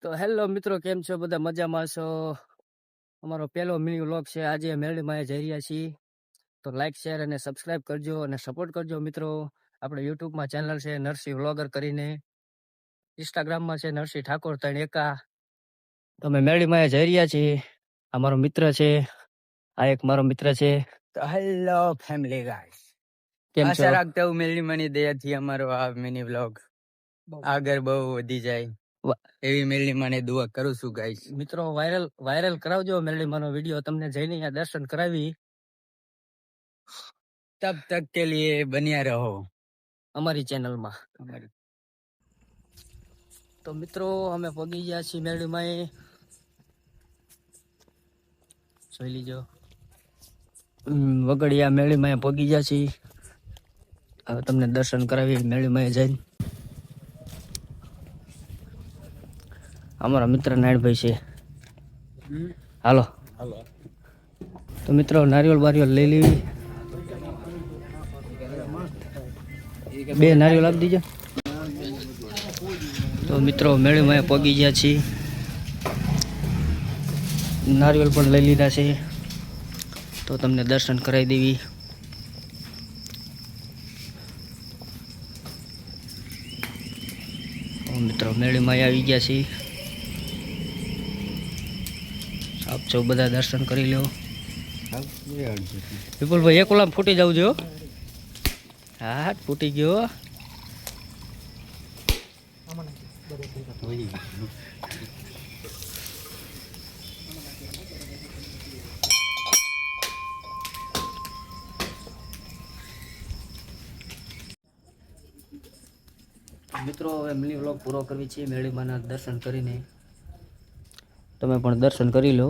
તો હેલો મિત્રો, કેમ છો? બધા મજામાં છો? અમારો પહેલો મિની વ્લોગ છે. આજે મેરડીમાં જઈ રહ્યા છીએ. તો લાઈક, શેર અને સબસ્ક્રાઇબ કરજો અને સપોર્ટ કરજો મિત્રો. આપણે યુટ્યુબમાં ચેનલ છે નરસિંહ વ્લોગર કરીને, ઇન્સ્ટાગ્રામમાં છે નરસિંહ ઠાકોર 3 તો અમે મેરડીમાં જઈ રહ્યા છીએ. આ મારો મિત્ર છે, આ એક મારો મિત્ર છે. તો હેલો ફેમિલી ગાઈસ, કેમ છો? આશા રાખતા હું મેલની મની દયાથી અમારો આ મિની વ્લોગ આગળ બહુ વધી જાય એવી મેલની મને દુઆ કરું છું ગાઈસ. મિત્રો વાયરલ કરાવજો મેરડીમાંનો વિડીયો. તમને જઈને અહીંયા દર્શન કરાવી. તબ તક કે લીએ બન્યા રહો અમારી ચેનલમાં. તો મિત્રો અમે પગી ગયા છીએ મેરડીમાં. જોઈ લીજો, વગડિયા મેળીમાં પગી ગયા છીએ. હવે તમને દર્શન કરાવી મેળીમાં જઈને. અમારા મિત્ર નાયણભાઈ છે. હાલો તો મિત્રો નારિયેળ બારિયેળ લઈ લેવી. 2 નારિયેળ આપી દીજો. તો મિત્રો મેળીમાં પગી ગયા છીએ. નારિયેળ પણ લઈ લીધા છે. તો તમને દર્શન કરાવી દેવી. મિત્રો મેળીમાં આવી ગયા છીએ. આપ છો બધા દર્શન કરી લો. વિપુલભાઈ એક ઓલામ ફૂટી જવું જો. હા ફૂટી ગયો. મિત્રો હવે મિની વ્લોગ પૂરો કરવી છે. મેળીમાના દર્શન કરીને તમે પણ દર્શન કરી લો.